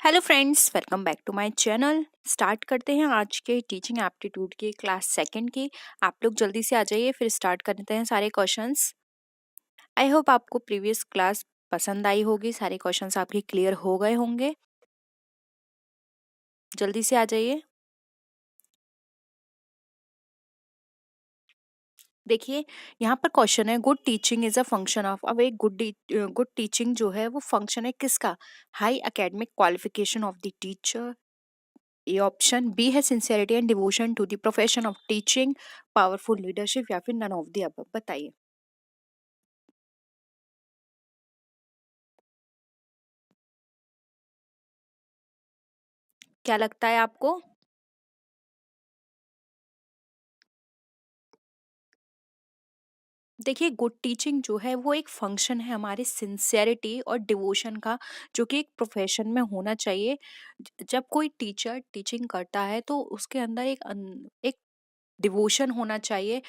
Hello friends, welcome back to my channel. Start करते हैं आज के टीचिंग एप्टीट्यूड के क्लास सेकंड की। आप लोग जल्दी से आ जाइए, फिर स्टार्ट करते हैं सारे क्वेश्चंस। आई होप आपको प्रीवियस क्लास पसंद आई होगी, सारे क्वेश्चंस आपके क्लियर हो गए होंगे। जल्दी से आ जाइए। देखिए, यहाँ पर क्वेश्चन है, good teaching is a function of. अब एक गुड टीचिंग जो है वो फंक्शन है किसका? High academic qualification of the teacher. A option B है sincerity and devotion to the profession of teaching, powerful leadership, या फिर नन ऑफ द अबव। बताइए क्या लगता है आपको। देखिए, गुड टीचिंग जो है वो एक फंक्शन है हमारे सिंसियरिटी और डिवोशन का, जो कि एक प्रोफेशन में होना चाहिए। जब कोई टीचर टीचिंग करता है तो उसके अंदर एक डिवोशन होना चाहिए।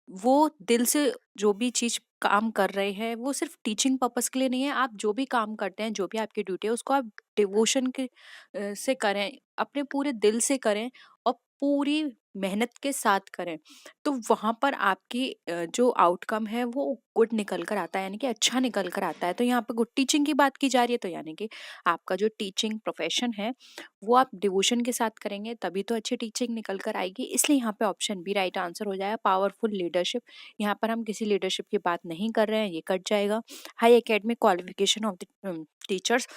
वो दिल से जो भी चीज काम कर रहे हैं वो सिर्फ टीचिंग पर्पस के लिए नहीं है। आप जो भी काम करते हैं, जो भी आपकी ड्यूटी है, उसको आप डिवोशन के से करें, अपने पूरे दिल से करें और पूरी मेहनत के साथ करें। तो वहां पर आपकी जो आउटकम है वो गुड निकल कर आता है, यानी कि अच्छा निकल कर आता है। तो यहाँ पर गुड टीचिंग की बात की जा रही है, तो यानी कि आपका जो टीचिंग प्रोफेशन है वो आप डिवोशन के साथ करेंगे तभी तो अच्छी टीचिंग निकल कर आएगी। इसलिए यहाँ पे ऑप्शन बी राइट आंसर हो जाएगा, पावरफुल लीडरशिप। यहाँ पर हम किसी लीडरशिप की बात नहीं कर रहे हैं, ये कट जाएगा। High academic qualification of the teachers,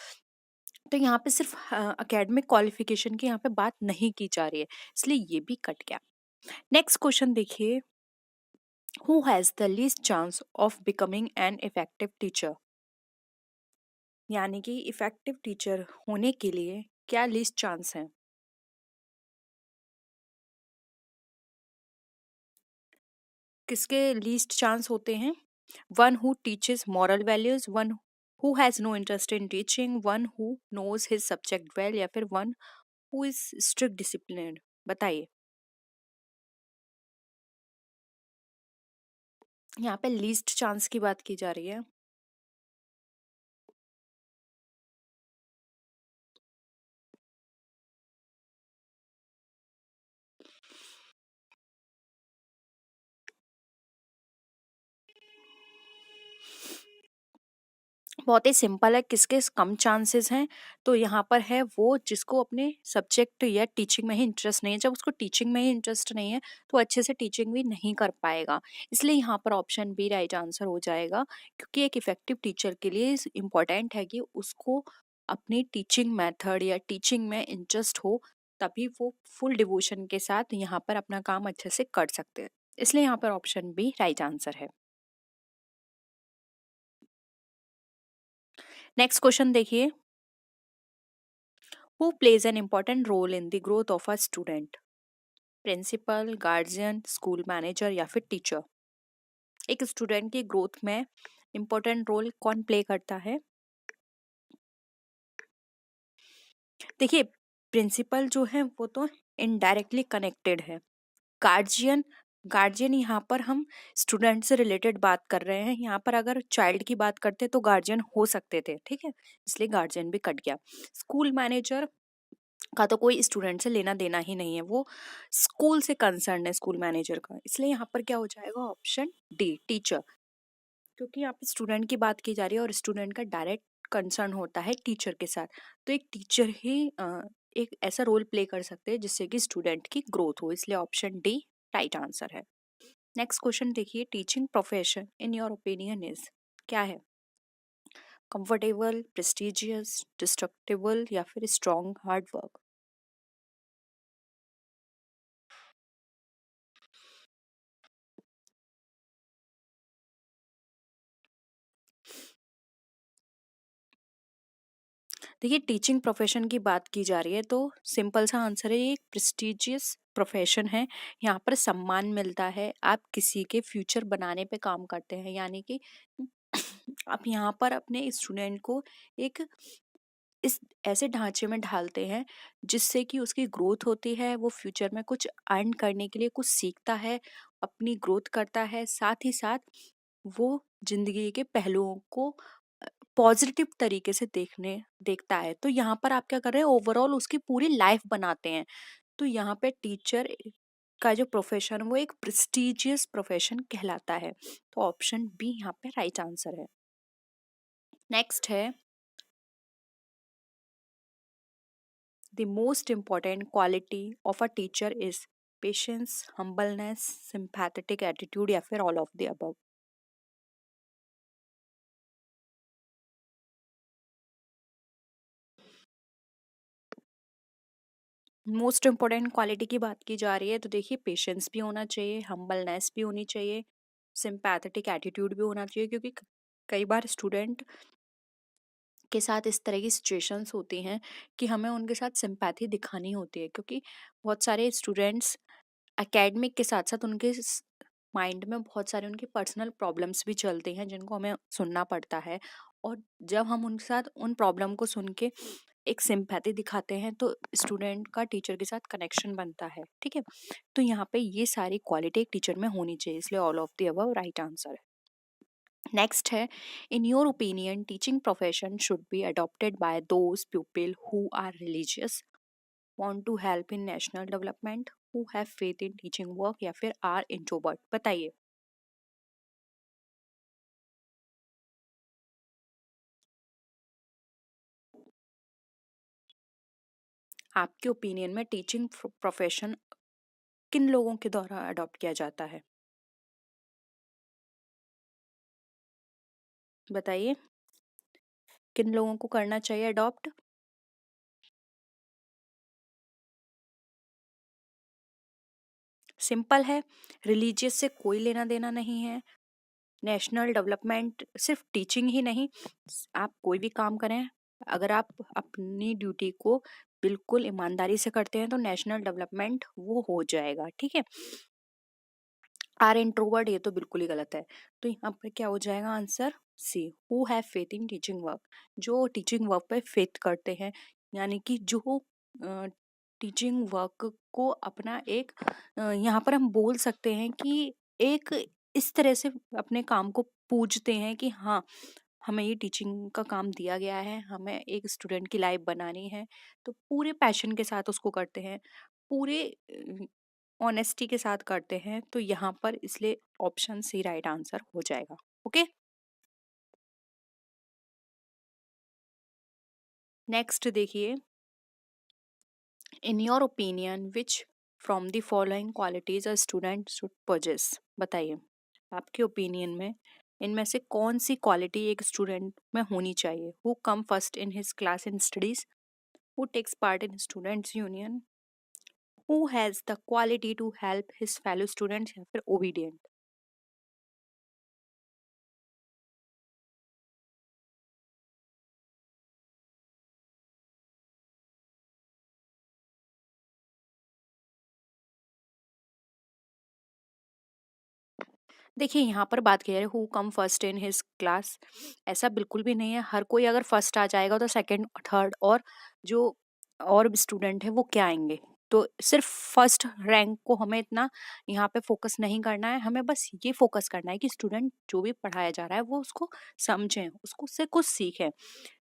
तो यहाँ पे सिर्फ एकेडमिक क्वालिफिकेशन की यहाँ पे बात नहीं की जा रही है, इसलिए ये भी कट गया। नेक्स्ट क्वेश्चन देखिए, who has the least chance of becoming an effective teacher. यानी कि इफेक्टिव टीचर होने के लिए क्या लीस्ट चांस है? किसके लीस्ट चांस होते हैं? One who teaches moral values, one who has no interest in teaching, one who knows his subject well, या फिर one who is strict disciplined. बताइए। यहाँ पे लीस्ट चांस की बात की जा रही है। बहुत ही सिंपल है, किसके कम चांसेस हैं। तो यहाँ पर है वो जिसको अपने सब्जेक्ट या टीचिंग में ही इंटरेस्ट नहीं है। जब उसको टीचिंग में ही इंटरेस्ट नहीं है तो अच्छे से टीचिंग भी नहीं कर पाएगा। इसलिए यहाँ पर ऑप्शन बी राइट आंसर हो जाएगा, क्योंकि एक इफेक्टिव टीचर के लिए इम्पोर्टेंट है कि उसको अपनी टीचिंग मेथड या टीचिंग में इंटरेस्ट हो, तभी वो फुल डिवोशन के साथ यहाँ पर अपना काम अच्छे से कर सकते हैं। इसलिए यहाँ पर ऑप्शन बी राइट आंसर है। नेक्स्ट क्वेश्चन देखिए, who plays an important role in the growth of a student. Principal, guardian, school manager, या फिर टीचर। एक स्टूडेंट की ग्रोथ में इम्पोर्टेंट रोल कौन प्ले करता है? देखिए, प्रिंसिपल जो है वो तो इनडायरेक्टली कनेक्टेड है। गार्जियन, गार्जियन यहाँ पर हम स्टूडेंट से रिलेटेड बात कर रहे हैं। यहाँ पर अगर चाइल्ड की बात करते तो गार्जियन हो सकते थे, ठीक है, इसलिए गार्जियन भी कट गया। स्कूल मैनेजर का तो कोई स्टूडेंट से लेना देना ही नहीं है, वो स्कूल से कंसर्न है स्कूल मैनेजर का। इसलिए यहाँ पर क्या हो जाएगा? ऑप्शन डी टीचर, क्योंकि यहाँ पे स्टूडेंट की बात की जा रही है और स्टूडेंट का डायरेक्ट कंसर्न होता है टीचर के साथ। तो एक टीचर ही एक ऐसा रोल प्ले कर सकते हैं जिससे कि स्टूडेंट की ग्रोथ हो, इसलिए ऑप्शन डी राइट आंसर है। नेक्स्ट क्वेश्चन देखिए, teaching profession in your opinion is, क्या है? कंफर्टेबल, प्रेस्टिजियस, डिस्ट्रक्टिबल, या फिर स्ट्रॉन्ग हार्ड वर्क। देखिए, टीचिंग प्रोफेशन की बात की जा रही है तो सिंपल सा आंसर है, ये एक प्रेस्टिजियस प्रोफेशन है। यहाँ पर सम्मान मिलता है, आप किसी के फ्यूचर बनाने पे काम करते हैं, यानी कि आप यहाँ पर अपने स्टूडेंट को एक इस ऐसे ढांचे में ढालते हैं जिससे कि उसकी ग्रोथ होती है, वो फ्यूचर में कुछ अर्न करने के लिए कुछ सीखता है, अपनी ग्रोथ करता है, साथ ही साथ वो जिंदगी के पहलुओं को पॉजिटिव तरीके से देखता है। तो यहाँ पर आप क्या कर रहे हैं, ओवरऑल उसकी पूरी लाइफ बनाते हैं। तो यहाँ पे टीचर का जो प्रोफेशन वो एक प्रेस्टिजियस प्रोफेशन कहलाता है। तो ऑप्शन बी यहाँ पे राइट आंसर है। नेक्स्ट है, the most important quality of a teacher is patience, humbleness, sympathetic attitude या फिर all of the above. Most important quality की बात की जा रही है तो देखिए, पेशेंस भी होना चाहिए, हम्बलनेस भी होनी चाहिए, सिंपैथेटिक एटीट्यूड भी होना चाहिए, क्योंकि कई बार स्टूडेंट के साथ इस तरह की सिचुएशंस होती हैं कि हमें उनके साथ सिंपैथी दिखानी होती है, क्योंकि बहुत सारे स्टूडेंट्स एकेडमिक के साथ साथ उनके माइंड में बहुत सारे उनके पर्सनल प्रॉब्लम्स भी चलते हैं जिनको हमें सुनना पड़ता है। और जब हम उनके साथ उन प्रॉब्लम को सुन के एक सिंपैथी दिखाते हैं तो स्टूडेंट का टीचर के साथ कनेक्शन बनता है। ठीक है, तो यहाँ पे ये सारी क्वालिटी एक टीचर में होनी चाहिए, इसलिए all of the above right answer है। नेक्स्ट है, in your opinion teaching profession should be adopted by those people who are religious, want to help in national development, who have faith in teaching work या फिर are introvert. बताइए, आपके opinion में teaching profession किन लोगों के द्वारा adopt किया जाता है? बताइए, किन लोगों को करना चाहिए अडॉप्ट? सिंपल है, रिलीजियस से कोई लेना देना नहीं है। नेशनल डेवलपमेंट सिर्फ टीचिंग ही नहीं, आप कोई भी काम करें, अगर आप अपनी ड्यूटी को बिल्कुल ईमानदारी से करते हैं तो नेशनल डेवलपमेंट वो हो जाएगा। ठीक है, आर इंट्रोवर्ट ये तो बिल्कुल ही गलत है। तो यहाँ पर क्या हो जाएगा answer? C, who have faith in teaching work, जो टीचिंग वर्क पे फेथ करते हैं, यानी कि जो टीचिंग वर्क को अपना एक यहाँ पर हम बोल सकते हैं कि एक इस तरह से अपने काम को पूजते हैं कि हाँ, हमें ये टीचिंग का काम दिया गया है, हमें एक स्टूडेंट की लाइफ बनानी है, तो पूरे पैशन के साथ उसको करते हैं, पूरे ऑनेस्टी के साथ करते हैं। तो यहाँ पर इसलिए ऑप्शन सी राइट आंसर हो जाएगा। ओके, नेक्स्ट देखिए, इन your opinion which from the following qualities a student should possess। बताइए, आपके ओपिनियन में इनमें से कौन सी क्वालिटी एक स्टूडेंट में होनी चाहिए? Who come first in his class in studies, who takes part in students union, who has the quality to help his fellow students या फिर ओबीडियंट। देखिए, यहाँ पर बात की who come first in his class, ऐसा बिल्कुल भी नहीं है। हर कोई अगर फर्स्ट आ जाएगा तो सेकंड, थर्ड और जो और भी स्टूडेंट है वो क्या आएंगे? तो सिर्फ फर्स्ट रैंक को हमें इतना यहाँ पे फोकस नहीं करना है, हमें बस ये फोकस करना है कि स्टूडेंट जो भी पढ़ाया जा रहा है वो उसको समझें, उसको उससे कुछ सीखें।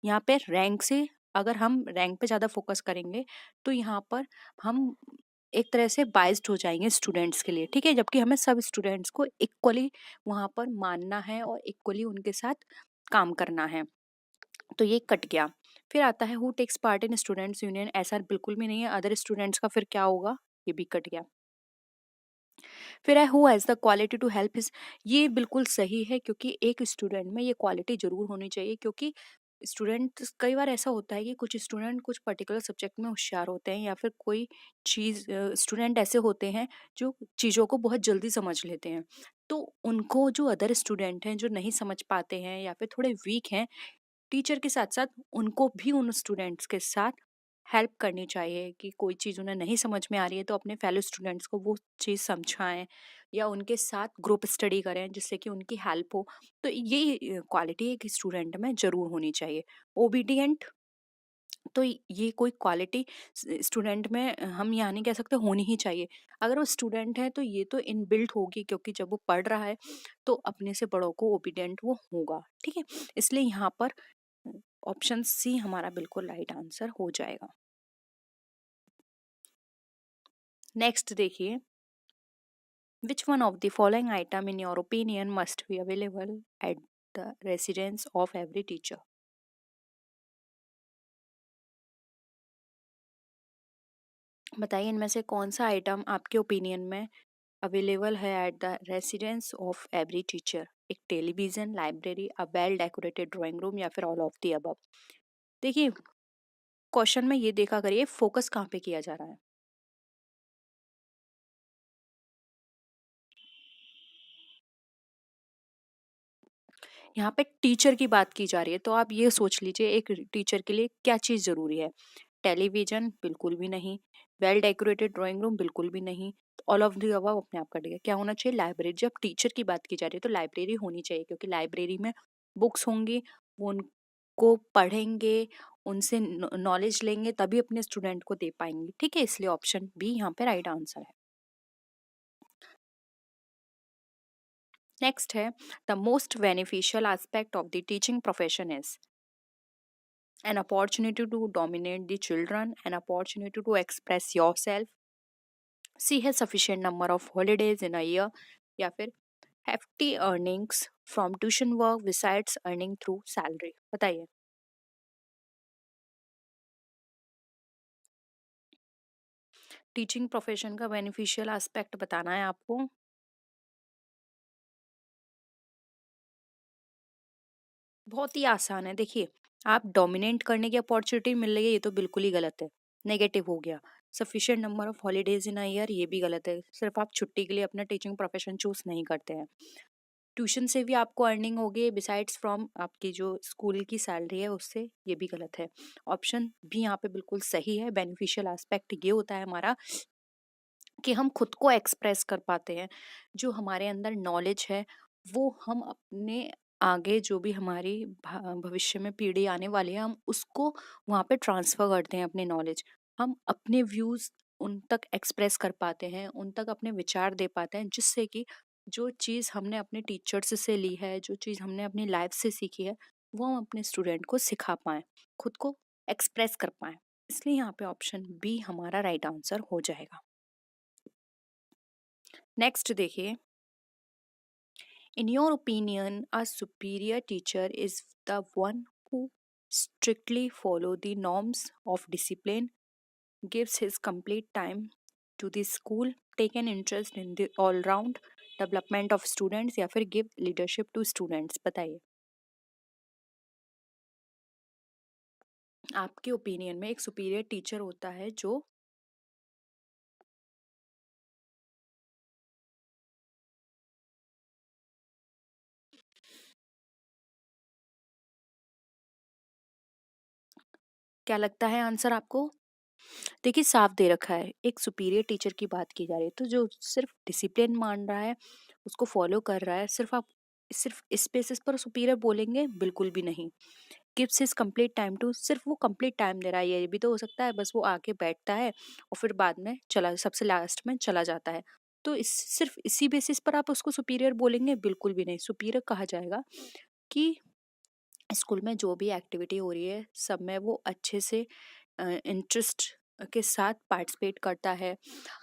यहाँ पे रैंक से, अगर हम रैंक पे ज़्यादा फोकस करेंगे तो यहाँ पर हम एक तरह से बाइस्ड हो जाएंगे स्टूडेंट्स के लिए। ठीक है, जबकि हमें सब स्टूडेंट्स को इक्वली वहाँ पर मानना है और इक्वली उनके साथ काम करना है। तो ये कट गया। फिर आता है who takes part in students union, ऐसा बिल्कुल भी नहीं है। अदर स्टूडेंट्स का फिर क्या होगा? ये भी कट गया। फिर है who has the quality to help his, ये बिल्कुल सही है, क्योंकि एक स्टूडेंट में ये क्वालिटी जरूर होनी चाहिए। क्योंकि स्टूडेंट, कई बार ऐसा होता है कि कुछ स्टूडेंट कुछ पर्टिकुलर सब्जेक्ट में होशियार होते हैं, या फिर कोई चीज़, स्टूडेंट ऐसे होते हैं जो चीज़ों को बहुत जल्दी समझ लेते हैं। तो उनको जो अदर स्टूडेंट हैं जो नहीं समझ पाते हैं या फिर थोड़े वीक हैं, टीचर के साथ साथ उनको भी उन स्टूडेंट्स के साथ हेल्प करनी चाहिए कि कोई चीज़ उन्हें नहीं समझ में आ रही है तो अपने फेलो स्टूडेंट्स को वो चीज़ समझाएं या उनके साथ ग्रुप स्टडी करें जिससे कि उनकी हेल्प हो। तो ये क्वालिटी एक स्टूडेंट में ज़रूर होनी चाहिए। ओबीडियंट, तो ये कोई क्वालिटी स्टूडेंट में हम यहाँ नहीं कह सकते होनी ही चाहिए। अगर वो स्टूडेंट है तो ये तो इनबिल्ट होगी, क्योंकि जब वो पढ़ रहा है तो अपने से बड़ों को ओबीडिएंट वो होगा। ठीक है, इसलिए यहाँ पर ऑप्शन सी हमारा बिल्कुल राइट आंसर हो जाएगा। नेक्स्ट देखिए, which one of the following item in your opinion must be available at the residence of every teacher. बताइए इनमें से कौन सा आइटम आपके ओपिनियन में अवेलेबल है at the residence of every teacher. एक television, library, a well decorated drawing room, या फिर ऑल ऑफ द अबव। देखिए, क्वेश्चन में ये देखा करिए फोकस कहाँ पे किया जा रहा है। यहाँ पे टीचर की बात की जा रही है, तो आप ये सोच लीजिए एक टीचर के लिए क्या चीज जरूरी है। टेलीविजन बिल्कुल भी नहीं, वेल डेकोरेटेड ड्राइंग रूम बिल्कुल भी नहीं, ऑल ऑफ द अबव अपने आप कट गया। क्या होना चाहिए? लाइब्रेरी। जब टीचर की बात की जा रही है तो लाइब्रेरी होनी चाहिए, क्योंकि लाइब्रेरी में बुक्स होंगी, वो उनको पढ़ेंगे, उनसे नॉलेज लेंगे, तभी अपने स्टूडेंट को दे पाएंगे। ठीक है, इसलिए ऑप्शन बी यहाँ पे राइट आंसर है। नेक्स्ट है, the most beneficial aspect of the teaching profession is an opportunity to dominate the children, an opportunity to express yourself, see a sufficient number of holidays in a year, या फिर hefty earnings from tuition work besides earning through salary। बताइए। Teaching profession का beneficial aspect बताना है आपको। बहुत ही आसान है, देखिए, आप डोमिनेट करने की अपॉर्चुनिटी मिल रही है, ये तो बिल्कुल ही गलत है, नेगेटिव हो गया। Sufficient number of holidays in a year, ये भी गलत है, सिर्फ आप छुट्टी के लिए अपना टीचिंग प्रोफेशन चूज नहीं करते हैं। ट्यूशन से भी आपको अर्निंग होगी बिसाइड्स फ्रॉम आपकी जो स्कूल की सैलरी है उससे, ये भी गलत है। ऑप्शन भी यहाँ पे बिल्कुल सही है। बेनिफिशियल एस्पेक्ट ये होता है हमारा कि हम खुद को एक्सप्रेस कर पाते हैं, जो हमारे अंदर नॉलेज है वो हम अपने आगे जो भी हमारी भविष्य में पीढ़ी आने वाली है, हम उसको वहाँ पे ट्रांसफर करते हैं अपने नॉलेज। हम अपने व्यूज उन तक एक्सप्रेस कर पाते हैं, उन तक अपने विचार दे पाते हैं, जिससे कि जो चीज़ हमने अपने टीचर्स से ली है, जो चीज़ हमने अपनी लाइफ से सीखी है, वो हम अपने स्टूडेंट को सिखा पाएं, खुद को एक्सप्रेस कर पाएं। इसलिए यहाँ पे ऑप्शन बी हमारा राइट आंसर हो जाएगा। नेक्स्ट देखिए, इन your opinion a superior teacher is the one who strictly follow the norms of discipline, gives his complete time to the school, take an interest in the all round development of students, या फिर give leadership to students. बताइए, आपके opinion में एक superior teacher होता है जो क्या लगता है आंसर आपको? देखिए, साफ दे रखा है, एक सुपीरियर टीचर की बात की जा रही है, तो जो सिर्फ डिसिप्लिन मान रहा है, उसको फॉलो कर रहा है, सिर्फ आप सिर्फ इस बेसिस पर सुपीरियर बोलेंगे? बिल्कुल भी नहीं। Gives his complete time to, सिर्फ वो कंप्लीट टाइम दे रहा है, ये भी तो हो सकता है बस वो आके बैठता है और फिर बाद में चला, सबसे लास्ट में चला जाता है। तो इस सिर्फ इसी बेसिस पर आप उसको सुपीरियर बोलेंगे? बिल्कुल भी नहीं। सुपीरियर कहा जाएगा कि स्कूल में जो भी एक्टिविटी हो रही है सब में वो अच्छे से इंटरेस्ट के साथ पार्टिसिपेट करता है,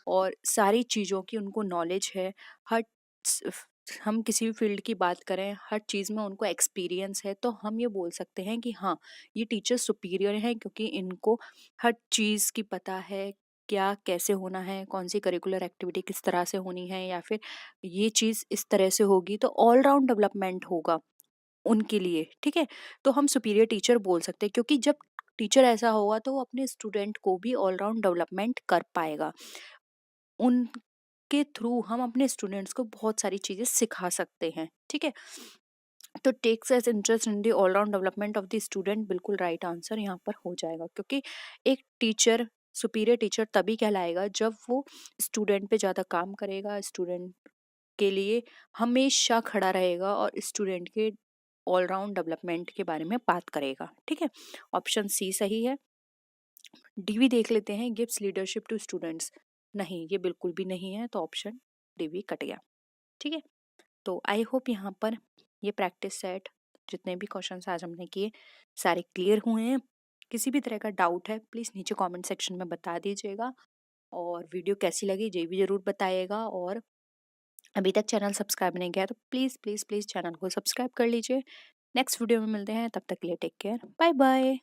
और सारी चीज़ों की उनको नॉलेज है। हर हम किसी भी फील्ड की बात करें, हर चीज़ में उनको एक्सपीरियंस है, तो हम ये बोल सकते हैं कि हाँ, ये टीचर सुपीरियर हैं, क्योंकि इनको हर चीज़ की पता है, क्या कैसे होना है, कौन सी करिकुलर एक्टिविटी किस तरह से होनी है, या फिर ये चीज़ इस तरह से होगी तो ऑल राउंड डेवलपमेंट होगा उनके लिए। ठीक है, तो हम सुपीरियर टीचर बोल सकते हैं, क्योंकि जब टीचर ऐसा होगा तो वो अपने स्टूडेंट को भी ऑल राउंड डेवलपमेंट कर पाएगा। उनके थ्रू हम अपने स्टूडेंट्स को बहुत सारी चीजें सिखा सकते हैं। ठीक है, तो takes as interest in the all round development of the student, बिल्कुल राइट आंसर यहाँ पर हो जाएगा, क्योंकि एक टीचर सुपीरियर टीचर तभी कहलाएगा जब वो स्टूडेंट पे ज़्यादा काम करेगा, स्टूडेंट के लिए हमेशा खड़ा रहेगा, और स्टूडेंट के ऑलराउंड डेवलपमेंट के बारे में बात करेगा। ठीक है, ऑप्शन सी सही है। डी भी देख लेते हैं, गिव्स लीडरशिप टू स्टूडेंट्स। नहीं, ये बिल्कुल भी नहीं है, तो ऑप्शन डी भी कट गया। ठीक है, तो आई होप यहाँ पर ये प्रैक्टिस सेट जितने भी क्वेश्चंस आज हमने किए सारे क्लियर हुए हैं। किसी भी तरह का डाउट है प्लीज़ नीचे कमेंट सेक्शन में बता दीजिएगा, और वीडियो कैसी लगी ये भी ज़रूर बताइएगा। और अभी तक चैनल सब्सक्राइब नहीं किया तो प्लीज़ प्लीज़ प्लीज़ चैनल को सब्सक्राइब कर लीजिए। नेक्स्ट वीडियो में मिलते हैं, तब तक के लिए टेक केयर, बाय बाय।